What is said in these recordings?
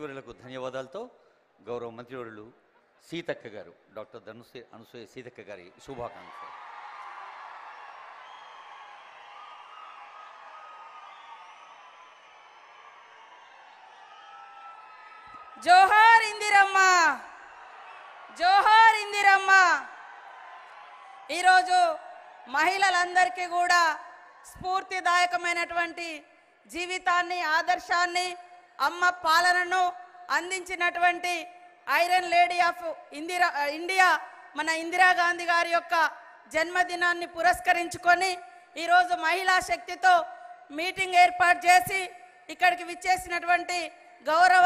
మంత్రివర్యులకు ధన్యవాదాలతో గౌరవ మంత్రివర్యులు సీతక్క గారు డాక్టర్ అనసూయ సీతక్క గారి శుభాకాంక్షలు. జోహార్ ఇందిరమ్మ, జోహార్ ఇందిరమ్మ. ఈరోజు మహిళలందరికీ కూడా స్ఫూర్తిదాయకమైనటువంటి జీవితాన్ని, ఆదర్శాన్ని, అమ్మ పాలనను అందించినటువంటి ఐరన్ లేడీ ఆఫ్ ఇండియా మన ఇందిరాగాంధీ గారి యొక్క జన్మదినాన్ని పురస్కరించుకొని ఈరోజు మహిళా శక్తితో మీటింగ్ ఏర్పాటు చేసి ఇక్కడికి విచ్చేసినటువంటి గౌరవ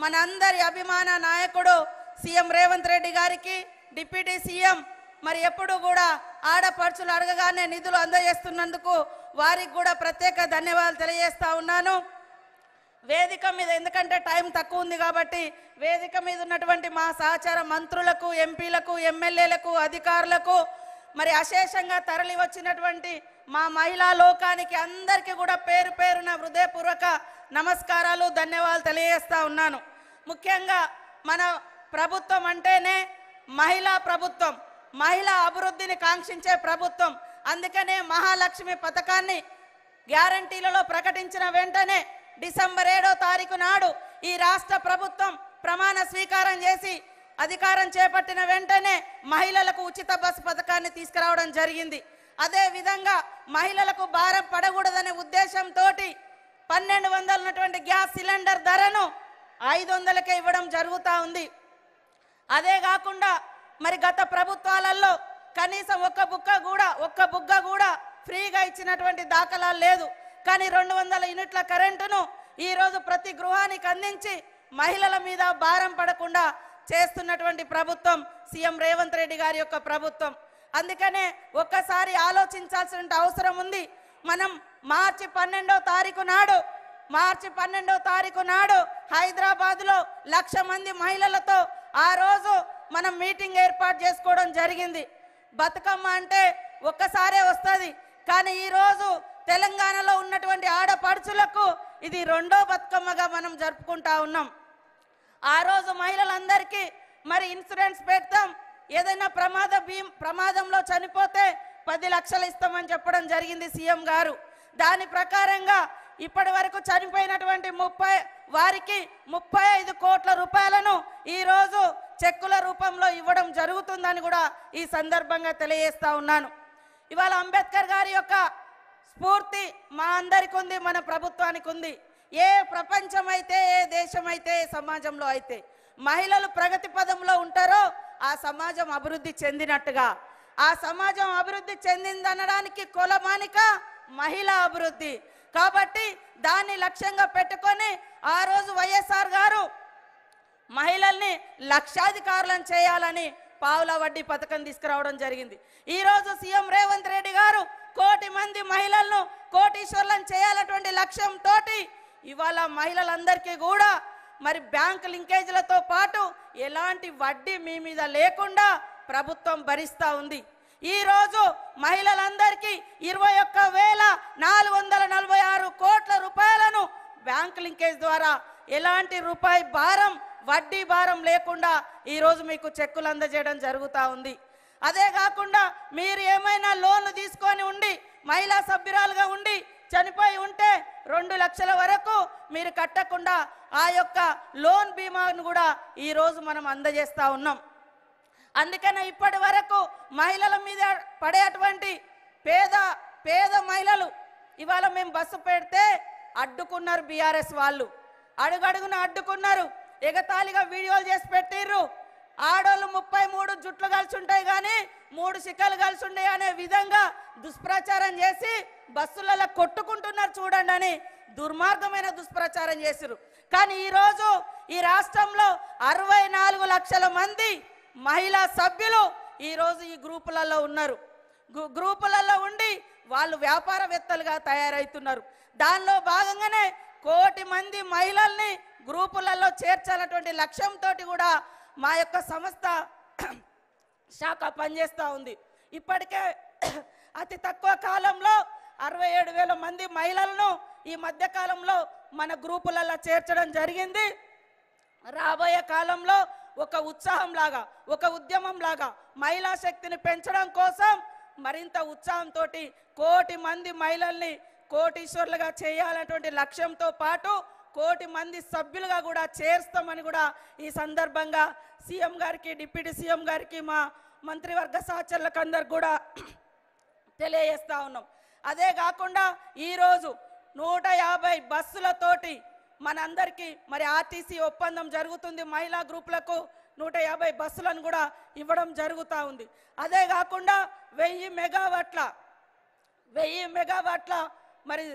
మనందరి అభిమాన నాయకుడు సీఎం రేవంత్ రెడ్డి గారికి, డిప్యూటీ సీఎం మరి ఎప్పుడు కూడా ఆడపడుచులు అడగగానే నిధులు అందజేస్తున్నందుకు వారికి కూడా ప్రత్యేక ధన్యవాదాలు తెలియజేస్తా ఉన్నాను. వేదిక మీద ఎందుకంటే టైం తక్కువ ఉంది కాబట్టి వేదిక మీద ఉన్నటువంటి మా సహచార మంత్రులకు, ఎంపీలకు, ఎమ్మెల్యేలకు, అధికారులకు, మరి అశేషంగా తరలి వచ్చినటువంటి మా మహిళా లోకానికి అందరికీ కూడా పేరు పేరున హృదయపూర్వక నమస్కారాలు, ధన్యవాదాలు తెలియజేస్తా ఉన్నాను. ముఖ్యంగా మన ప్రభుత్వం అంటేనే మహిళా ప్రభుత్వం, మహిళా అభివృద్ధిని కాంక్షించే ప్రభుత్వం. అందుకనే మహాలక్ష్మి పథకాన్ని గ్యారంటీలలో ప్రకటించిన వెంటనే డిసెంబర్ 7వ తారీఖు నాడు ఈ రాష్ట్ర ప్రభుత్వం ప్రమాణ స్వీకారం చేసి అధికారం చేపట్టిన వెంటనే మహిళలకు ఉచిత బస్సు పథకాన్ని తీసుకురావడం జరిగింది. అదే విధంగా మహిళలకు భారం పడకూడదనే ఉద్దేశంతో 1200 ఉన్నటువంటి గ్యాస్ సిలిండర్ ధరను 500కే ఇవ్వడం జరుగుతూ ఉంది. అదే కాకుండా మరి గత ప్రభుత్వాలలో కనీసం ఒక్క బుగ్గ కూడా ఫ్రీగా ఇచ్చినటువంటి దాఖలాలు లేదు. కానీ 200 యూనిట్ల కరెంటును ఈరోజు ప్రతి గృహానికి అందించి మహిళల మీద భారం పడకుండా చేస్తున్నటువంటి ప్రభుత్వం సీఎం రేవంత్ రెడ్డి గారి యొక్క ప్రభుత్వం. అందుకనే ఒక్కసారి ఆలోచించాల్సిన అవసరం ఉంది. మనం మార్చి 12వ తారీఖు నాడు హైదరాబాద్లో 1,00,000 మంది మహిళలతో ఆ రోజు మనం మీటింగ్ ఏర్పాటు చేసుకోవడం జరిగింది. బతుకమ్మ అంటే ఒక్కసారే వస్తుంది, కానీ ఈరోజు తెలంగాణలో ఉన్నటువంటి ఆడపడుచులకు ఇది 2వ బతుకమ్మగా మనం జరుపుకుంటా ఉన్నాం. ఆ రోజు మహిళలందరికీ మరి ఇన్సూరెన్స్ పెడతాం, ఏదైనా ప్రమాదంలో చనిపోతే 10 లక్షలు ఇస్తామని చెప్పడం జరిగింది సీఎం గారు. దాని ప్రకారంగా ఇప్పటి వరకు చనిపోయినటువంటి వారికి 35 కోట్ల రూపాయలను ఈరోజు చెక్కుల రూపంలో ఇవ్వడం జరుగుతుందని కూడా ఈ సందర్భంగా తెలియజేస్తా ఉన్నాను. ఇవాళ అంబేద్కర్ గారి యొక్క స్ఫూర్తి మా అందరికి ఉంది, మన ప్రభుత్వానికి ఉంది. ఏ ప్రపంచం అయితే, ఏ దేశం అయితే, ఏ సమాజంలో అయితే మహిళలు ప్రగతి పదంలో ఉంటారో ఆ సమాజం అభివృద్ధి చెందినట్టుగా, ఆ సమాజం అభివృద్ధి చెందిందనడానికి కొలమానిక మహిళా అభివృద్ధి. కాబట్టి దాన్ని లక్ష్యంగా పెట్టుకొని ఆ రోజు వైఎస్ఆర్ గారు మహిళల్ని లక్షాధికారులను చేయాలని పావుల వడ్డీ పథకం తీసుకురావడం జరిగింది. ఈరోజు సీఎం రేవంత్ రెడ్డి గారు 1 కోటి మంది మహిళలను కోటీశ్వర్లను చేయాలటువంటి లక్ష్యంతో ఇవాళ మహిళలందరికీ కూడా మరి బ్యాంక్ లింకేజీలతో పాటు ఎలాంటి వడ్డీ మీ మీద లేకుండా ప్రభుత్వం భరిస్తూ ఉంది. ఈరోజు మహిళలందరికీ 21,446 కోట్ల రూపాయలను బ్యాంక్ లింకేజ్ ద్వారా ఎలాంటి రూపాయి భారం, వడ్డీ భారం లేకుండా ఈరోజు మీకు చెక్కులు అందజేయడం జరుగుతూ ఉంది. అదే కాకుండా మీరు ఏమైనా లోన్లు తీసుకొని ఉండి మహిళా సభ్యురాలుగా ఉండి చనిపోయి ఉంటే 2 లక్షల వరకు మీరు కట్టకుండా ఆ యొక్క లోన్ బీమాను కూడా ఈరోజు మనం అందజేస్తూ ఉన్నాం. అందుకనే ఇప్పటి వరకు మహిళల మీద పడేటువంటి పేద మహిళలు ఇవాళ మేము బస్సు పెడితే అడ్డుకున్నారు. బీఆర్ఎస్ వాళ్ళు అడుగడుగున అడ్డుకున్నారు, ఎగతాళిగా వీడియోలు చేసి పెట్టిర్రు. ఆడోళ్ళు 33 జుట్లు కలిసి ఉంటాయి కానీ 3 శిఖలు కలిసి ఉండే అనే విధంగా దుష్ప్రచారం చేసి బస్సులలో కొట్టుకుంటున్నారు చూడండి అని దుర్మార్గమైన దుష్ప్రచారం చేసిరు. కానీ ఈరోజు ఈ రాష్ట్రంలో 64 లక్షల మంది మహిళా సభ్యులు ఈరోజు ఈ గ్రూపులలో ఉన్నారు. గ్రూపులలో ఉండి వాళ్ళు వ్యాపారవేత్తలుగా తయారవుతున్నారు. దానిలో భాగంగానే 1 కోటి మంది మహిళల్ని గ్రూపులలో చేర్చాలన్నటువంటి లక్ష్యంతో కూడా మా యొక్క సంస్థ శాఖ పనిచేస్తూ ఉంది. ఇప్పటికే అతి తక్కువ కాలంలో 67,000 మంది మహిళలను ఈ మధ్య కాలంలో మన గ్రూపులలో చేర్చడం జరిగింది. రాబోయే కాలంలో ఒక ఉత్సాహం లాగా, ఒక ఉద్యమం లాగా మహిళా శక్తిని పెంచడం కోసం మరింత ఉత్సాహంతో 1 కోటి మంది మహిళల్ని కోటీశ్వర్లుగా చేయాలనేటువంటి లక్ష్యంతో పాటు 1 కోటి మంది సభ్యులుగా కూడా చేర్స్తామని కూడా ఈ సందర్భంగా సీఎం గారికి, డిప్యూటీ సీఎం గారికి, మా మంత్రివర్గ సహచరులకు అందరికి కూడా తెలియజేస్తా ఉన్నాం. అదే కాకుండా ఈరోజు 150 బస్సులతోటి మనందరికీ మరి ఆర్టీసీ ఒప్పందం జరుగుతుంది. మహిళా గ్రూపులకు 150 బస్సులను కూడా ఇవ్వడం జరుగుతూ ఉంది. అదే కాకుండా 1000 మెగావాట్ల మరి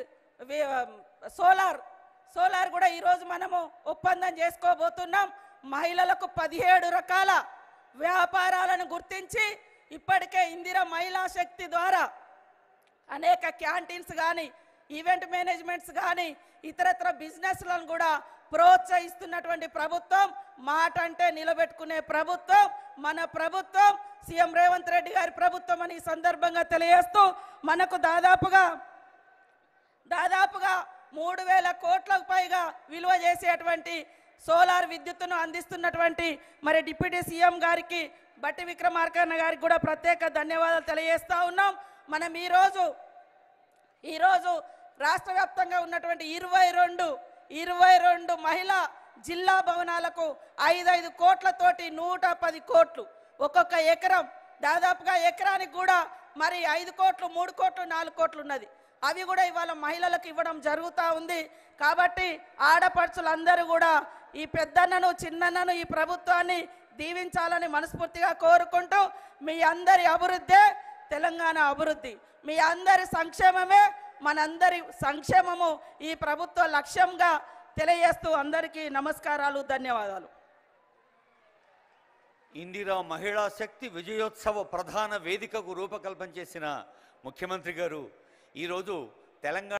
సోలార్ కూడా ఈరోజు మనము ఒప్పందం చేసుకోబోతున్నాం. మహిళలకు 17 రకాల వ్యాపారాలను గుర్తించి ఇప్పటికే ఇందిరా మహిళా శక్తి ద్వారా అనేక క్యాంటీన్స్ కానీ, ఈవెంట్ మేనేజ్మెంట్స్ కానీ, ఇతరత్ర బిజినెస్లను కూడా ప్రోత్సహిస్తున్నటువంటి ప్రభుత్వం, మాట అంటే నిలబెట్టుకునే ప్రభుత్వం మన ప్రభుత్వం, సీఎం రేవంత్ రెడ్డి గారి ప్రభుత్వం అని ఈ సందర్భంగా తెలియజేస్తూ మనకు దాదాపుగా 3000 కోట్లకు పైగా విలువ చేసేటువంటి సోలార్ విద్యుత్తును అందిస్తున్నటువంటి మరి డిప్యూటీ సీఎం గారికి, బట్టి విక్రమార్కన్న గారికి కూడా ప్రత్యేక ధన్యవాదాలు తెలియజేస్తా ఉన్నాం. మనం ఈరోజు రాష్ట్ర వ్యాప్తంగా ఉన్నటువంటి 22 మహిళా జిల్లా భవనాలకు 5 కోట్లతోటి 110 కోట్లు, ఒక్కొక్క ఎకరం దాదాపుగా ఎకరానికి కూడా మరి 5 కోట్లు, 3 కోట్లు, 4 కోట్లు ఉన్నది. అవి కూడా ఇవాళ మహిళలకు ఇవ్వడం జరుగుతూ ఉంది. కాబట్టి ఆడపడుచులందరూ కూడా ఈ పెద్దన్నను, చిన్నన్నను, ఈ ప్రభుత్వాన్ని దీవించాలని మనస్ఫూర్తిగా కోరుకుంటూ, మీ అందరి అభివృద్ధే తెలంగాణ అభివృద్ధి, మీ అందరి సంక్షేమమే మనందరి సంక్షేమము ఈ ప్రభుత్వ లక్ష్యంగా తెలియజేస్తూ అందరికీ నమస్కారాలు, ధన్యవాదాలు. ఇందిరా మహిళా శక్తి విజయోత్సవ ప్రధాన వేదికకు రూపకల్పన చేసిన ముఖ్యమంత్రి గారు ఈరోజు తెలంగాణ